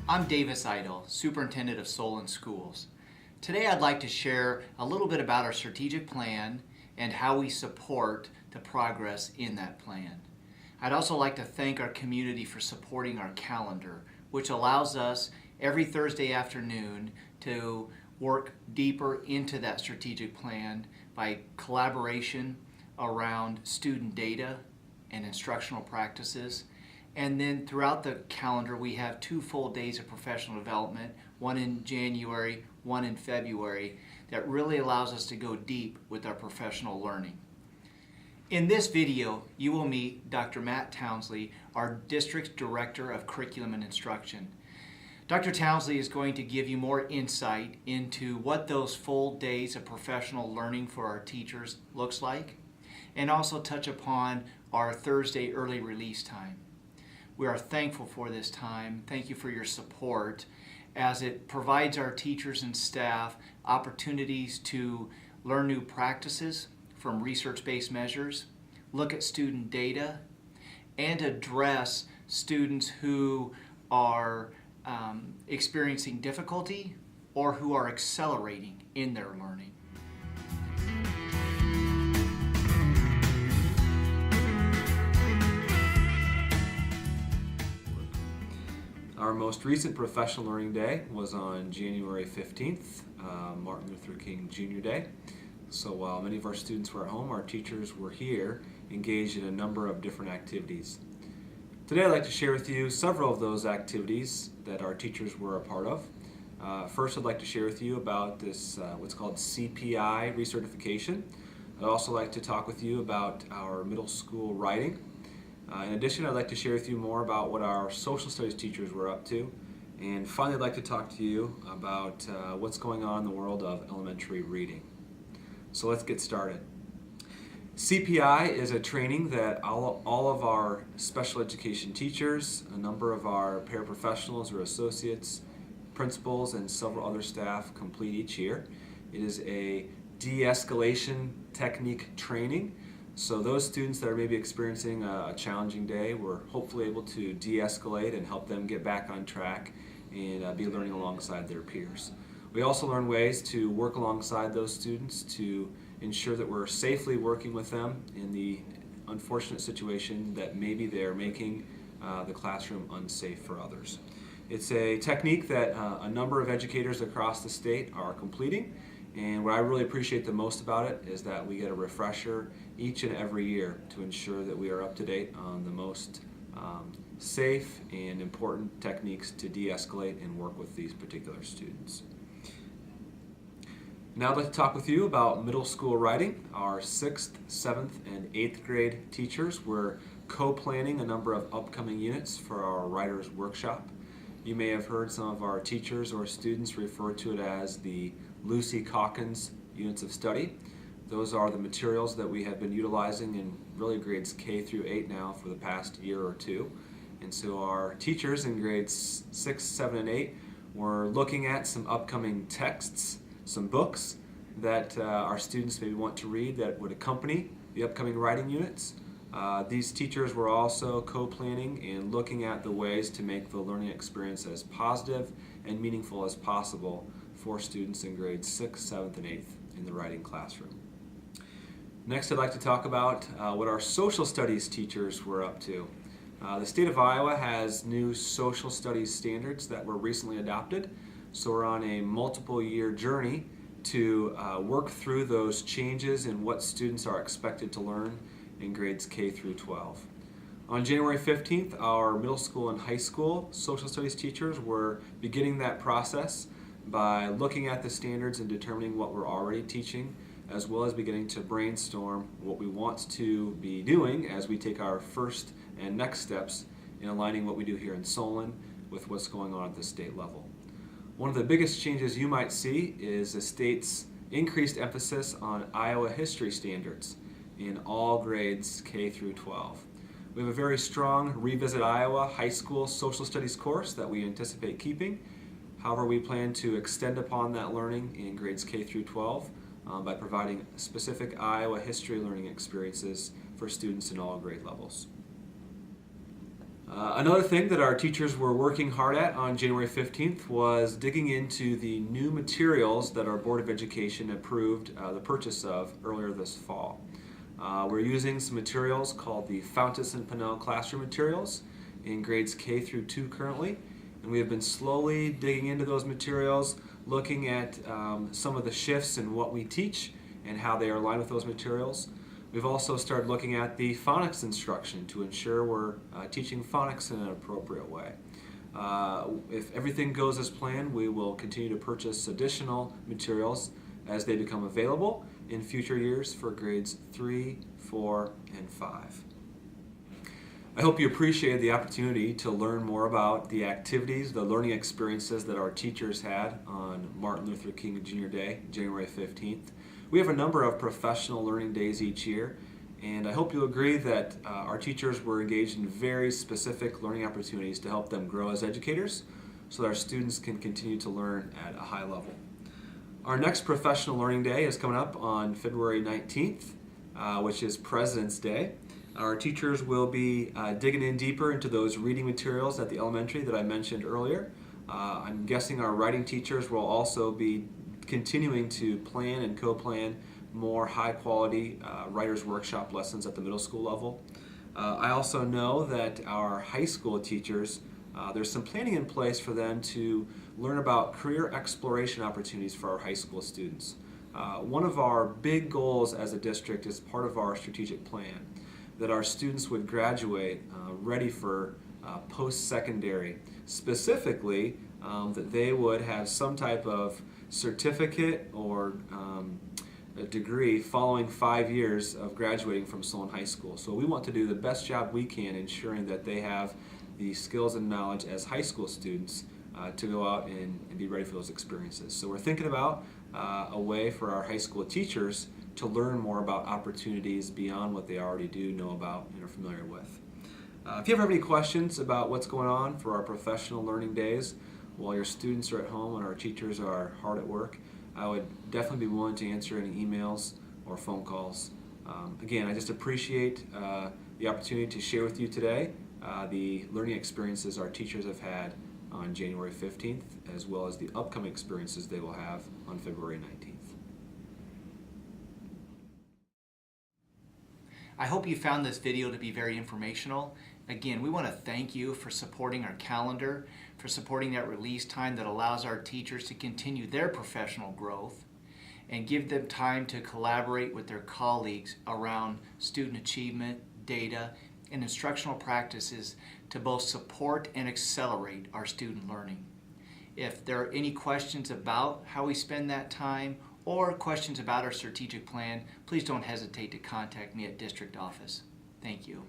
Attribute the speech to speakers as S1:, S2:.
S1: I'm Davis Idle, Superintendent of Solon Schools. Today I'd like to share a little bit about our strategic plan and how we support the progress in that plan. I'd also like to thank our community for supporting our calendar, which allows us every Thursday afternoon to work deeper into that strategic plan by collaboration around student data and instructional practices. And then throughout the calendar, we have 2 full days of professional development, one in January, one in February, that really allows us to go deep with our professional learning. In this video, you will meet Dr. Matt Townsley, our District Director of Curriculum and Instruction. Dr. Townsley is going to give you more insight into what those full days of professional learning for our teachers looks like, and also touch upon our Thursday early release time. We are thankful for this time. Thank you for your support as it provides our teachers and staff opportunities to learn new practices from research-based measures, look at student data, and address students who are experiencing difficulty or who are accelerating in their learning.
S2: Our most recent Professional Learning Day was on January 15th, Martin Luther King Jr. Day. So while many of our students were at home, our teachers were here, engaged in a number of different activities. Today I'd like to share with you several of those activities that our teachers were a part of. First, I'd like to share with you about this what's called Cpi Recertification. I'd also like to talk with you about our middle school writing. In addition, I'd like to share with you more about what our social studies teachers were up to. And finally, I'd like to talk to you about what's going on in the world of elementary reading. So let's get started. CPI is a training that all of our special education teachers, a number of our paraprofessionals or associates, principals, and several other staff complete each year. It is a de-escalation technique training. So those students that are maybe experiencing a challenging day, we're hopefully able to de-escalate and help them get back on track and be learning alongside their peers. We also learn ways to work alongside those students to ensure that we're safely working with them in the unfortunate situation that maybe they're making the classroom unsafe for others. It's a technique that a number of educators across the state are completing. And what I really appreciate the most about it is that we get a refresher each and every year to ensure that we are up to date on the most safe and important techniques to de-escalate and work with these particular students. Now I'd like to talk with you about middle school writing. Our 6th, 7th, and 8th grade teachers were co-planning a number of upcoming units for our writers workshop. You may have heard some of our teachers or students refer to it as the Lucy Calkins units of study. Those are the materials that we have been utilizing in really grades K through 8 now for the past year or two. And so our teachers in grades 6, 7, and 8 were looking at some upcoming texts, some books that our students maybe want to read that would accompany the upcoming writing units. These teachers were also co-planning and looking at the ways to make the learning experience as positive and meaningful as possible for students in grades 6th, 7th, and 8th in the writing classroom. Next, I'd like to talk about what our social studies teachers were up to. The state of Iowa has new social studies standards that were recently adopted, so we're on a multiple year journey to work through those changes in what students are expected to learn in grades K through 12. On January 15th, our middle school and high school social studies teachers were beginning that process by looking at the standards and determining what we're already teaching, as well as beginning to brainstorm what we want to be doing as we take our first and next steps in aligning what we do here in Solon with what's going on at the state level. One of the biggest changes you might see is the state's increased emphasis on Iowa history standards in all grades K through 12. We have a very strong Revisit Iowa high school social studies course that we anticipate keeping. However, we plan to extend upon that learning in grades K through 12 by providing specific Iowa history learning experiences for students in all grade levels. Another thing that our teachers were working hard at on January 15th was digging into the new materials that our Board of Education approved the purchase of earlier this fall. We're using some materials called the Fountas and Pinnell classroom materials in grades K through 2 currently, and we have been slowly digging into those materials, looking at some of the shifts in what we teach and how they are aligned with those materials. We've also started looking at the phonics instruction to ensure we're teaching phonics in an appropriate way. If everything goes as planned, we will continue to purchase additional materials as they become available in future years for grades 3, 4, and 5. I hope you appreciated the opportunity to learn more about the activities, the learning experiences that our teachers had on Martin Luther King Jr. Day, January 15th. We have a number of professional learning days each year, and I hope you'll agree that our teachers were engaged in very specific learning opportunities to help them grow as educators so that our students can continue to learn at a high level. Our next professional learning day is coming up on February 19th, which is President's Day. Our teachers will be digging in deeper into those reading materials at the elementary that I mentioned earlier. I'm guessing our writing teachers will also be continuing to plan and co-plan more high-quality writers' workshop lessons at the middle school level. I also know that our high school teachers, there's some planning in place for them to learn about career exploration opportunities for our high school students. One of our big goals as a district is part of our strategic plan, that our students would graduate ready for post-secondary, specifically that they would have some type of certificate or a degree following 5 years of graduating from Solon High School. So we want to do the best job we can ensuring that they have the skills and knowledge as high school students to go out and be ready for those experiences. So we're thinking about a way for our high school teachers to learn more about opportunities beyond what they already do know about and are familiar with. If you ever have any questions about what's going on for our professional learning days while your students are at home and our teachers are hard at work, I would definitely be willing to answer any emails or phone calls. Again, I just appreciate the opportunity to share with you today the learning experiences our teachers have had on January 15th, as well as the upcoming experiences they will have on February 19th.
S1: I hope you found this video to be very informational. Again, we want to thank you for supporting our calendar, for supporting that release time that allows our teachers to continue their professional growth and give them time to collaborate with their colleagues around student achievement, data, and instructional practices to both support and accelerate our student learning. If there are any questions about how we spend that time or questions about our strategic plan, please don't hesitate to contact me at district office. Thank you.